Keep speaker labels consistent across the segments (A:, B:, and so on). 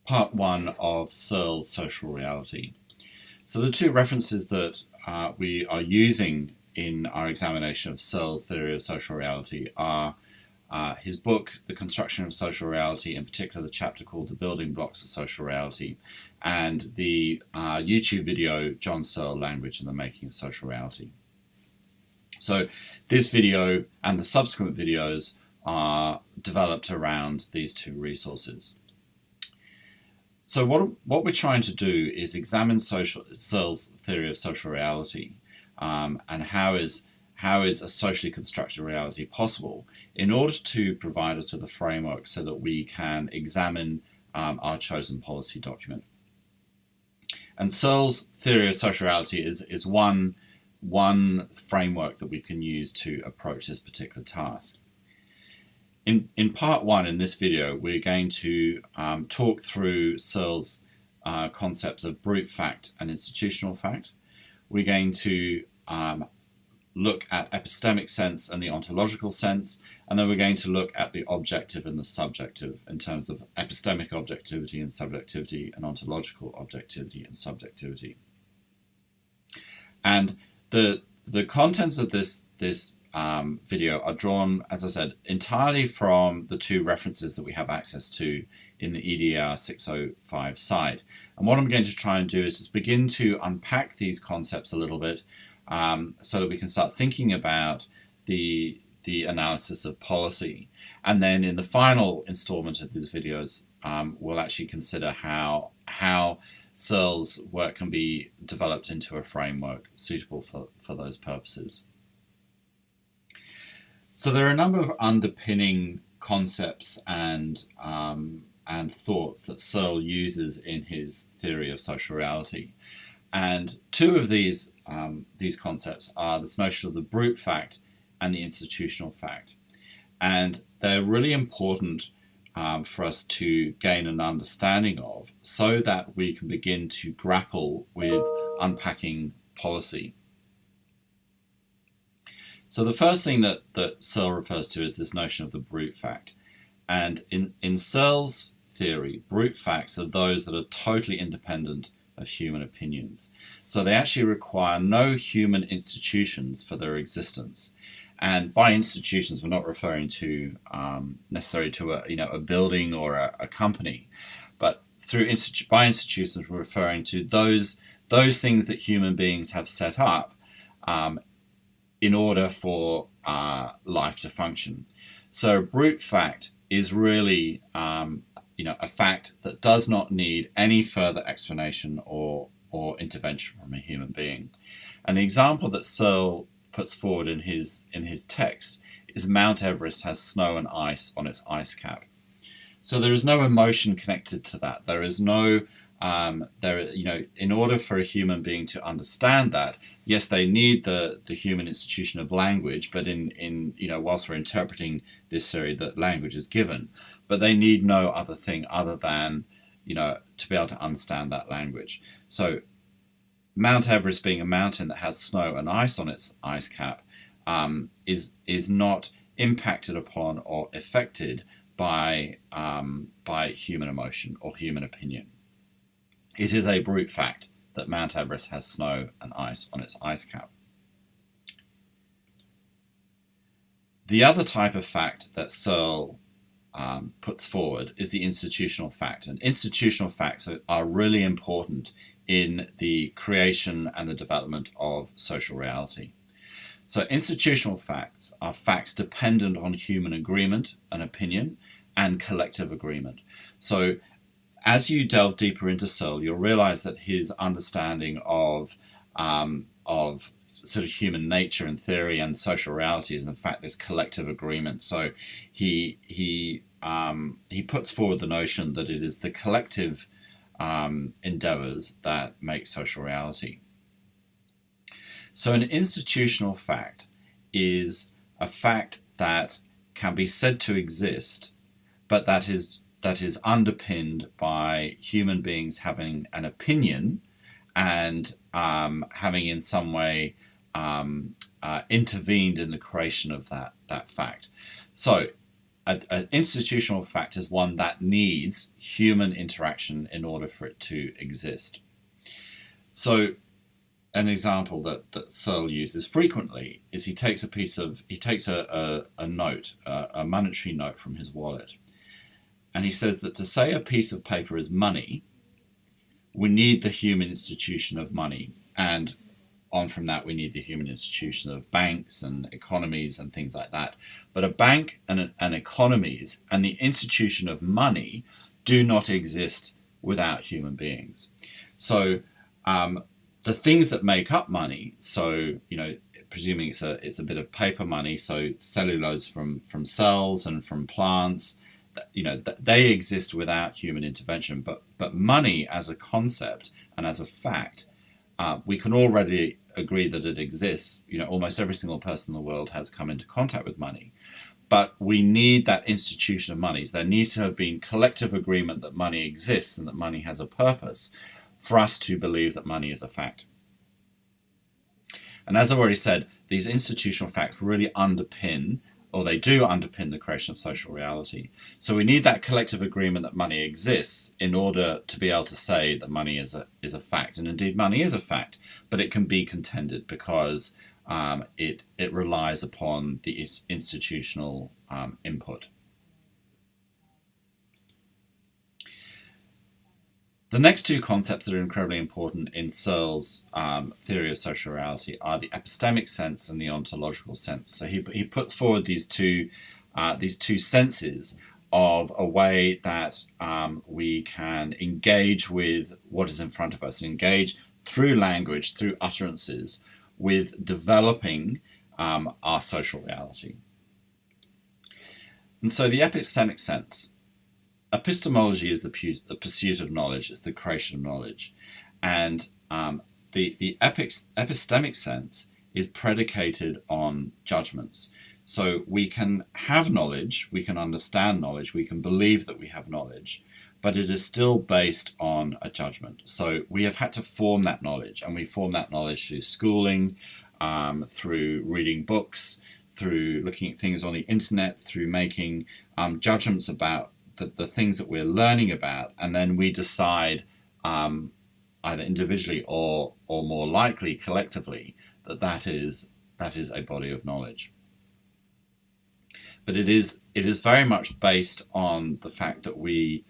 A: part one of Searle's social reality. So the two references that we are using in our examination of Searle's theory of social reality are his book, The Construction of Social Reality, in particular the chapter called The Building Blocks of Social Reality, and the YouTube video, John Searle, Language and the Making of Social Reality. So this video and the subsequent videos are developed around these two resources. So what we're trying to do is examine Searle's theory of social reality, and how is a socially constructed reality possible, in order to provide us with a framework so that we can examine our chosen policy document. And Searle's theory of social reality is one framework that we can use to approach this particular task. In part one, in this video, we're going to talk through Searle's concepts of brute fact and institutional fact. We're going to look at epistemic sense and the ontological sense, and then we're going to look at the objective and the subjective in terms of epistemic objectivity and subjectivity and ontological objectivity and subjectivity. And the contents of this video are drawn, as I said, entirely from the two references that we have access to in the EDR 605 site. And what I'm going to try and do is just begin to unpack these concepts a little bit, so that we can start thinking about the analysis of policy. And then in the final installment of these videos, we'll actually consider how Searle's work can be developed into a framework suitable for those purposes. So there are a number of underpinning concepts and thoughts that Searle uses in his theory of social reality. And two of these concepts are this notion of the brute fact and the institutional fact. And they're really important for us to gain an understanding of, so that we can begin to grapple with unpacking policy. So the first thing that Searle refers to is this notion of the brute fact. And in Searle's theory, brute facts are those that are totally independent of human opinions. So they actually require no human institutions for their existence. And by institutions, we're not referring to necessarily to a building or a company, but by institutions, we're referring to those things that human beings have set up in order for life to function. So brute fact is really a fact that does not need any further explanation or intervention from a human being. And the example that Searle puts forward in his text is Mount Everest has snow and ice on its ice cap. So there is no emotion connected to that. There is no in order for a human being to understand that, yes, they need the human institution of language, but in whilst we're interpreting this theory, that language is given, but they need no other thing other than to be able to understand that language. So Mount Everest, being a mountain that has snow and ice on its ice cap, is not impacted upon or affected by human emotion or human opinion. It is a brute fact that Mount Everest has snow and ice on its ice cap. The other type of fact that Searle puts forward is the institutional fact. And institutional facts are really important in the creation and the development of social reality. So institutional facts are facts dependent on human agreement and opinion and collective agreement. So as you delve deeper into Searle, you'll realize that his understanding of sort of human nature and theory and social reality is in fact this collective agreement. So he puts forward the notion that it is the collective endeavors that make social reality. So an institutional fact is a fact that can be said to exist, but that is underpinned by human beings having an opinion and having in some way intervened in the creation of that fact. So an institutional fact is one that needs human interaction in order for it to exist. So an example that Searle uses frequently is he takes a note, a monetary note from his wallet, and he says that to say a piece of paper is money, we need the human institution of money, and on from that we need the human institution of banks and economies and things like that. But a bank and economies and the institution of money do not exist without human beings. So the things that make up money, so presuming it's a bit of paper money, so cellulose from cells and from plants, they exist without human intervention. But money as a concept and as a fact, we can already agree that it exists. Almost every single person in the world has come into contact with money. But we need that institution of money. There needs to have been collective agreement that money exists and that money has a purpose for us to believe that money is a fact. And as I've already said, these institutional facts really underpin, or they do underpin, the creation of social reality. So we need that collective agreement that money exists in order to be able to say that money is a fact. And indeed, money is a fact, but it can be contended because it relies upon the institutional input. The next two concepts that are incredibly important in Searle's theory of social reality are the epistemic sense and the ontological sense. So he puts forward these two senses of a way that we can engage with what is in front of us, engage through language, through utterances, with developing our social reality. And so the epistemic sense. Epistemology is the pursuit of knowledge, it's the creation of knowledge. And the epistemic sense is predicated on judgments. So we can have knowledge, we can understand knowledge, we can believe that we have knowledge, but it is still based on a judgment. So we have had to form that knowledge, and we form that knowledge through schooling, through reading books, through looking at things on the internet, through making judgments about the things that we're learning about, and then we decide either individually or more likely collectively that is a body of knowledge. But it is very much based on the fact that we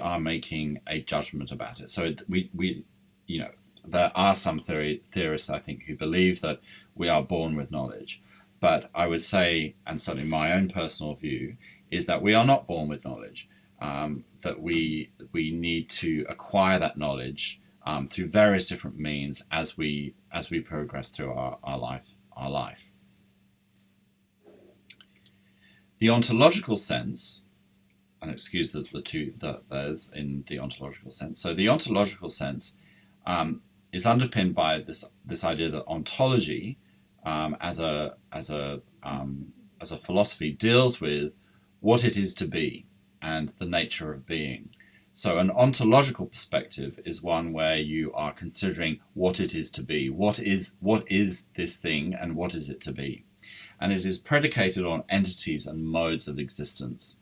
A: are making a judgment about it. So there are some theorists, I think, who believe that we are born with knowledge, but I would say, and certainly my own personal view, is that we are not born with knowledge, that we need to acquire that knowledge through various different means as we progress through our life. The ontological sense, and excuse the two that there's in the ontological sense. So the ontological sense is underpinned by this idea that ontology, as a philosophy, deals with what it is to be and the nature of being. So an ontological perspective is one where you are considering what it is to be. What is this thing, and what is it to be? And it is predicated on entities and modes of existence.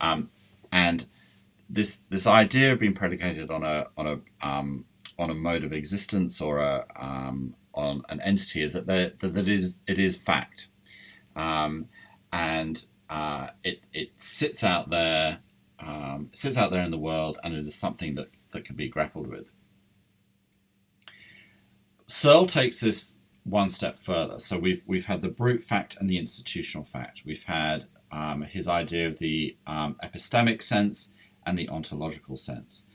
A: And this idea of being predicated on a mode of existence or on an entity is that it is fact, and it sits out there in the world, and it is something that can be grappled with. Searle takes this one step further. So we've had the brute fact and the institutional fact. We've had his idea of the epistemic sense and the ontological sense,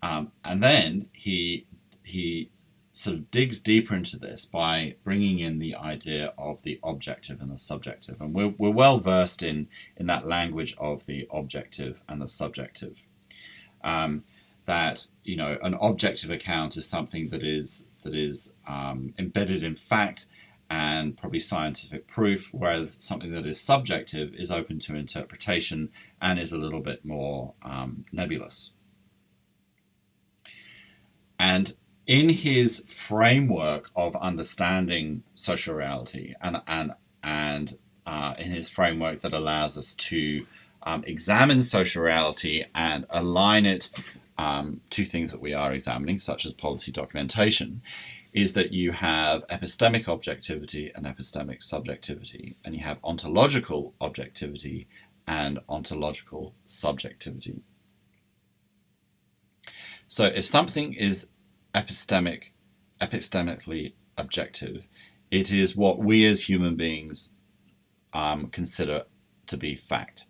A: and then he sort of digs deeper into this by bringing in the idea of the objective and the subjective. And we're well versed in that language of the objective and the subjective. That an objective account is something that is embedded in fact and probably scientific proof, whereas something that is subjective is open to interpretation and is a little bit more nebulous. And in his framework of understanding social reality and in his framework that allows us to examine social reality and align it to things that we are examining, such as policy documentation, is that you have epistemic objectivity and epistemic subjectivity, and you have ontological objectivity and ontological subjectivity. So if something is epistemically objective, it is what we as human beings consider to be fact.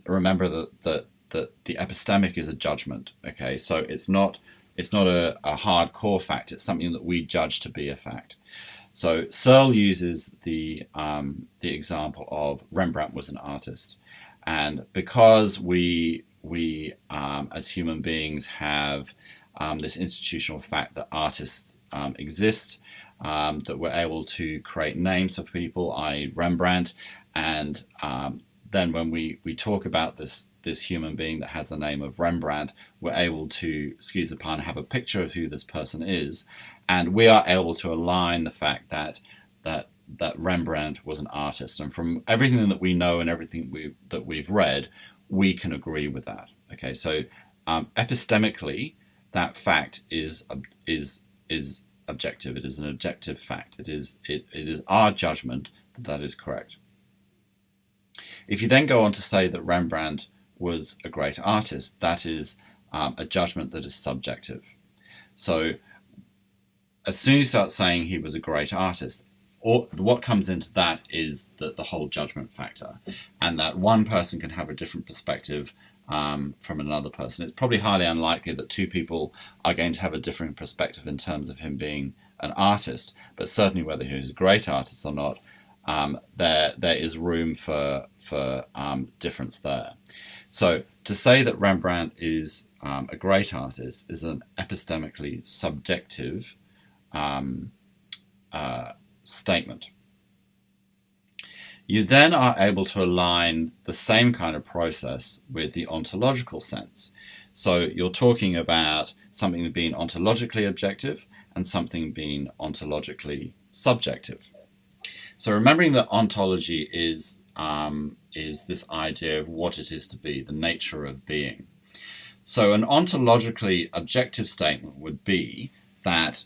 A: Remember that the epistemic is a judgment. Okay, so it's not a hardcore fact. It's something that we judge to be a fact. So Searle uses the example of Rembrandt was an artist, and because we as human beings have this institutional fact that artists exist, that we're able to create names for people, i.e. Rembrandt, and then when we talk about this human being that has the name of Rembrandt, we're able to, excuse the pun, have a picture of who this person is, and we are able to align the fact that Rembrandt was an artist. And from everything that we know and everything that we've read, we can agree with that. Okay, so epistemically, that fact is objective. It is an objective fact. It is our judgment that is correct. If you then go on to say that Rembrandt was a great artist, that is a judgment that is subjective. So as soon as you start saying he was a great artist, what comes into that is the whole judgment factor, and that one person can have a different perspective from another person. It's probably highly unlikely that two people are going to have a different perspective in terms of him being an artist, but certainly whether he's a great artist or not, there is room for difference there. So to say that Rembrandt is a great artist is an epistemically subjective statement. You then are able to align the same kind of process with the ontological sense. So you're talking about something being ontologically objective and something being ontologically subjective. So remembering that ontology is this idea of what it is to be, the nature of being. So an ontologically objective statement would be that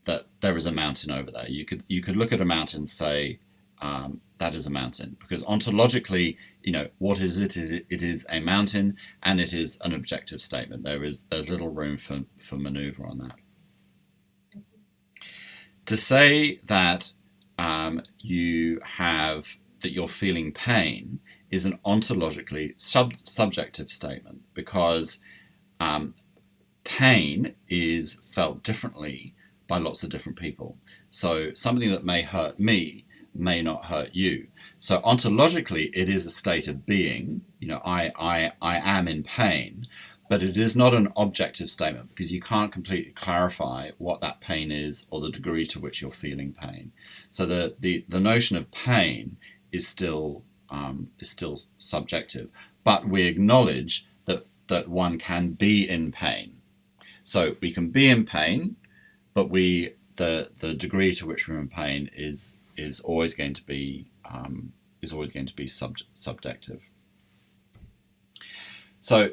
A: that there is a mountain over there. You could look at a mountain and say that is a mountain, because ontologically, what is it? It is a mountain, and it is an objective statement. There's little room for maneuver on that. To say that you're feeling pain is an ontologically subjective statement, because pain is felt differently by lots of different people. So something that may hurt me may not hurt you. So ontologically, it is a state of being. I am in pain, but it is not an objective statement, because you can't completely clarify what that pain is or the degree to which you're feeling pain. So the notion of pain is still subjective, but we acknowledge that one can be in pain. So we can be in pain, but the degree to which we're in pain is always going to be subjective. So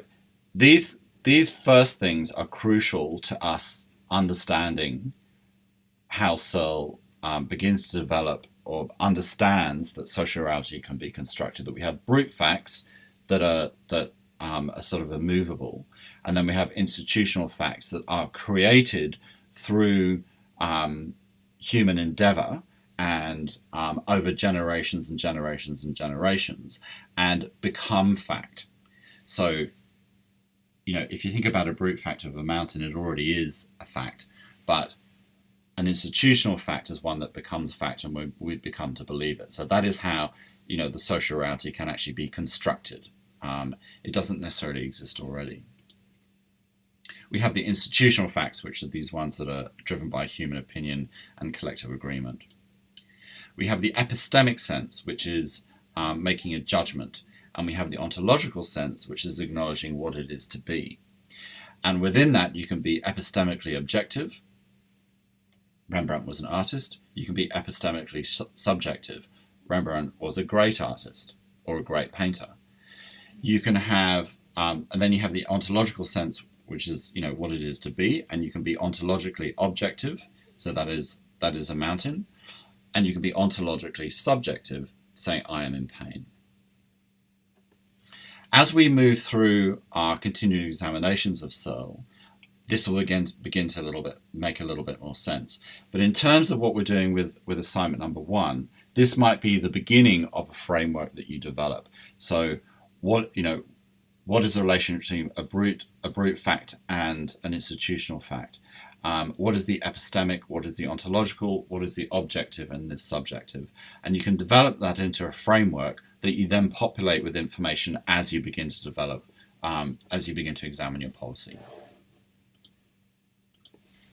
A: these first things are crucial to us understanding how Searle begins to develop or understands that social reality can be constructed. That we have brute facts that are sort of immovable, and then we have institutional facts that are created through human endeavor and over generations and generations and generations, and become fact. So, if you think about a brute fact of a mountain, it already is a fact, but an institutional fact is one that becomes fact, and we've become to believe it. So that is how, the social reality can actually be constructed. It doesn't necessarily exist already. We have the institutional facts, which are these ones that are driven by human opinion and collective agreement. We have the epistemic sense, which is making a judgment. And we have the ontological sense, which is acknowledging what it is to be. And within that, you can be epistemically objective, Rembrandt was an artist. You can be epistemically subjective. Rembrandt was a great artist or a great painter. You can have, and then you have the ontological sense, which is, you know, what it is to be, and you can be ontologically objective, so that is a mountain, and you can be ontologically subjective, saying I am in pain. As we move through our continuing examinations of Searle, this will again begin to make a little bit more sense. But in terms of what we're doing with assignment number 1, this might be the beginning of a framework that you develop. So what is the relationship between a brute fact and an institutional fact? What is the epistemic? What is the ontological? What is the objective and the subjective? And you can develop that into a framework that you then populate with information as you begin to develop, as you begin to examine your policy.